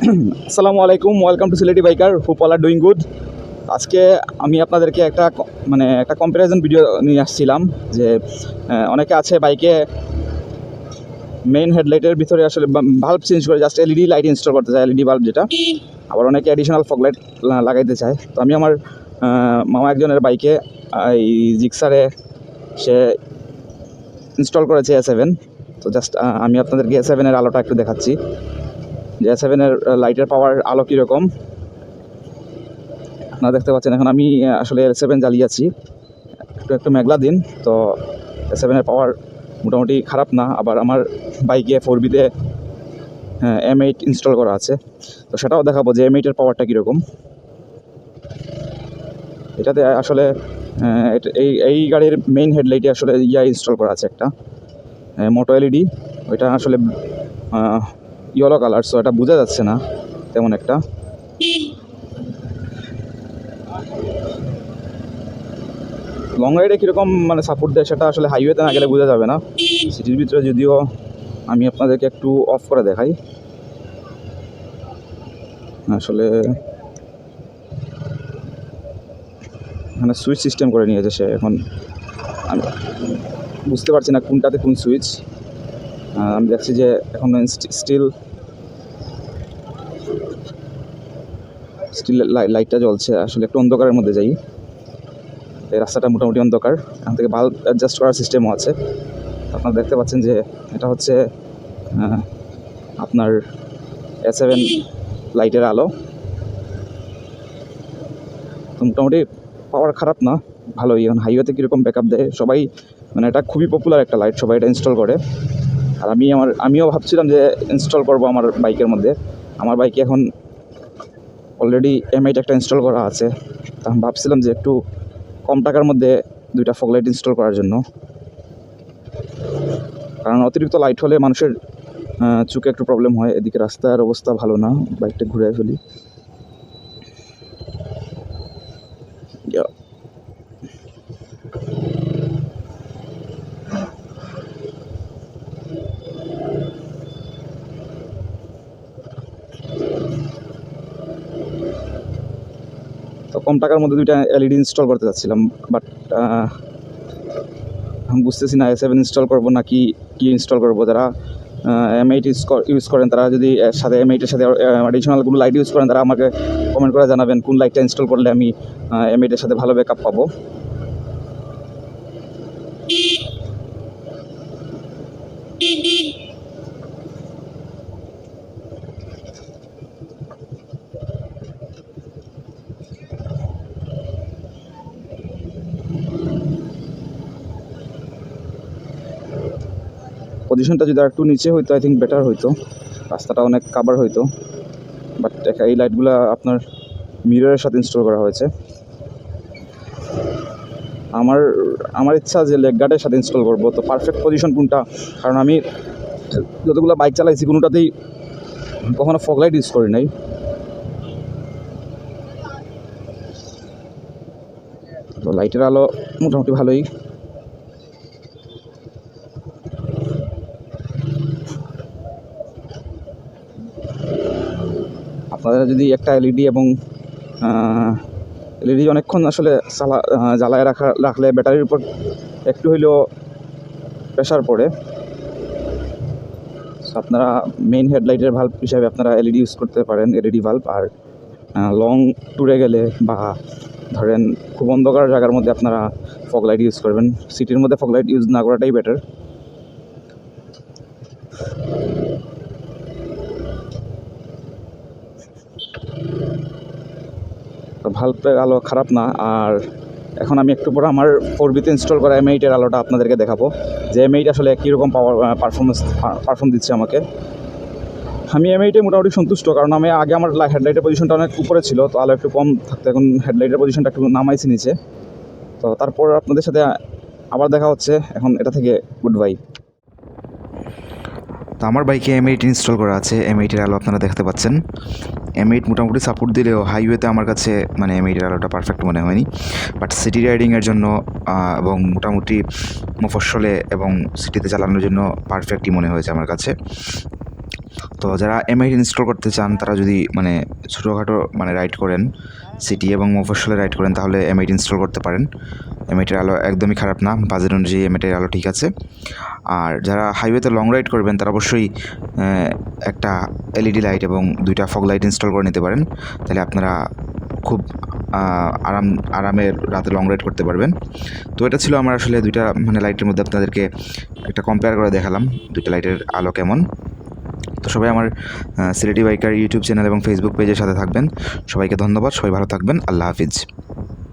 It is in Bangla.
আসসালামু আলাইকুম, welcome to Sylheti biker, hope all are doing good. আজকে আমি আপনাদেরকে একটা কম্প্যারিজন ভিডিও নিয়ে আসছিলাম যে অনেকে আছে বাইকে মেইন হেডলাইটের ভিতরে আসলে বাল্ব চেঞ্জ করে জাস্ট এলইডি লাইট ইনস্টল করতে চায়, এলইডি বাল্ব যেটা, আবার অনেকে অ্যাডিশনাল ফগ লাইট লাগাইতে চায়। তো আমি আমার মামা একজনের বাইকে এই জিক্সারে সে ইনস্টল করেছে A7। তো জাস্ট আমি আপনাদেরকে A7-এর আলোটা একটু দেখাচ্ছি যে A7-এর লাইটের পাওয়ার আলো কীরকম আপনারা দেখতে পাচ্ছেন। এখন আমি আসলে A7 জ্বালিয়ে আছি, একটু মেঘলা দিন, তো A7-এর পাওয়ার মোটামুটি খারাপ না। আবার আমার বাইকে 4B-তে M8 ইনস্টল করা আছে, তো সেটাও দেখাবো যে M8-এর পাওয়ারটা কীরকম। এটাতে আসলে এই গাড়ির মেইন হেডলাইটে আসলে ইনস্টল করা আছে একটা MotoLed। ওইটা আসলে ইয়েলো কালার, সো এটা বোঝা যাচ্ছে না তেমন একটা। লং রাইডে কীরকম সাপোর্ট দেয় সেটা আসলে হাইওয়েতে না গেলে বোঝা যাবে না। সিটির ভিতরে যদিও আমি আপনাদেরকে একটু অফ করে দেখাই, আসলে এখানে সুইচ সিস্টেম করে নিয়েছে সে। এখন আমি বুঝতে পারছি না কোনটাতে কোন সুইচ। আমি দেখছি যে এখন স্টিল লাইটটা জ্বলছে। আসলে একটু অন্ধকারের মধ্যে যাই, এই রাস্তাটা মোটামুটি অন্ধকার। এখান থেকে বাল্ব অ্যাডজাস্ট করার সিস্টেমও আছে। আপনারা দেখতে পাচ্ছেন যে এটা হচ্ছে আপনার A7 লাইটের আলো। তো মোটামুটি পাওয়ার খারাপ না, ভালোই। এখন হাইওয়েতে কীরকম ব্যাকআপ দেয় সবাই, এটা খুবই পপুলার একটা লাইট, সবাই এটা ইনস্টল করে। আর আমিও ভাবছিলাম যে ইনস্টল করব আমার বাইকের মধ্যে। আমার বাইকে এখন অলরেডি M8 একটা ইনস্টল করা আছে, তা আমি ভাবছিলাম যে একটু কম টাকার মধ্যে দুইটা ফগ লাইট ইনস্টল করার জন্য। কারণ অতিরিক্ত লাইট হলে মানুষের চোখে একটু প্রবলেম হয়। এদিকে রাস্তার অবস্থা ভালো না, বাইকটা ঘুরে ফেলি। তো কম টাকার মধ্যে দুইটা LED ইনস্টল করতে চাচ্ছিলাম, বাট আমি বুঝতেছি না A7 ইনস্টল করবো না কি ইনস্টল করবো। যারা M8 ইউজ করেন তারা যদি এর সাথে M8-এর সাথে অ্যাডিশনাল কোনো লাইট ইউজ করেন, তারা আমাকে কমেন্ট করে জানাবেন কোন লাইটটা ইনস্টল করলে আমি M8-এর সাথে ভালো ব্যাকআপ পাবো। পজিশনটা যদি একটু নিচে হইতো আই থিঙ্ক বেটার হইতো, রাস্তাটা অনেক কাভার হইতো। বাট এই লাইটগুলো আপনার মিররের সাথে ইনস্টল করা হয়েছে। আমার ইচ্ছা যে লেগ গার্ডের সাথে ইনস্টল করবো। তো পারফেক্ট পজিশন কোনটা, কারণ আমি যতগুলো বাইক চালাইছি কোনোটাতেই কখনো ফগ লাইট ইউজ করি নাই। তো লাইটের আলো মোটামুটি ভালোই। আপনারা যদি একটা LED এবং LED অনেকক্ষণ আসলে জ্বালায় রাখলে ব্যাটারির উপর একটু হইলেও প্রেশার পড়ে। আপনারা মেইন হেডলাইটের ভাল্ব হিসাবে আপনারা LED ইউজ করতে পারেন, LED ভাল্ব। আর লং ট্যুরে গেলে বা ধরেন খুব অন্ধকার জায়গার মধ্যে আপনারা ফগ লাইট ইউজ করবেন। সিটির মধ্যে ফগ লাইট ইউজ না করাটাই বেটার। তো ভাল্বের আলো খারাপ না। আর এখন আমি একটু পরে আমার 4B-তে ইনস্টল করা M8-এর আলোটা আপনাদেরকে দেখাবো যে M8 আসলে কীরকম পারফর্ম দিচ্ছে আমাকে। আমি M8-এ মোটামুটি সন্তুষ্ট, কারণ আমি আগে আমার হেডলাইটের পজিশনটা অনেক উপরে ছিল, তো আলো একটু কম থাকতো। এখন হেডলাইটের পজিশনটা একটু নামাইছি নিচে। তো তারপর আপনাদের সাথে আবার দেখা হচ্ছে। এখন এটা থেকে গুড বাই। তো আমার বাইকে M8 ইনস্টল করা আছে। M8-এর আলো আপনারা দেখতে পাচ্ছেন। M8 মোটামুটি সাপোর্ট দিলেও হাইওয়েতে আমার কাছে M8-এর আলোটা পারফেক্ট মনে হয়নি। বাট সিটি রাইডিংয়ের জন্য এবং মোটামুটি মফস্বলে এবং সিটিতে চালানোর জন্য পারফেক্টই মনে হয়েছে আমার কাছে। তো যারা এমআইটি ইনস্টল করতে চান তারা যদি মানে ছোটোখাটো মানে রাইড করেন, সিটি এবং মফস্বলে রাইড করেন, তাহলে এমআইটি ইনস্টল করতে পারেন। এমআইটির আলো একদমই খারাপ না, বাজেট অনুযায়ী এমআইটির আলো ঠিক আছে। আর যারা হাইওয়েতে লং রাইড করবেন তারা অবশ্যই একটা এলইডি লাইট এবং 2টা ফগ লাইট ইনস্টল করে নিতে পারেন, তাহলে আপনারা খুব আরামের রাতে লং রাইড করতে পারবেন। তো এটা ছিল আমার আসলে 2টা মানে লাইটের মধ্যে আপনাদেরকে একটা কম্পেয়ার করে দেখালাম 2টা লাইটের আলো কেমন। তো সবাই আমার সিলেটি বাইকার ইউটিউব চ্যানেল এবং ফেসবুক পেজের সাথে থাকবেন। সবাইকে ধন্যবাদ, সবাই ভালো থাকবেন, আল্লাহ হাফিজ।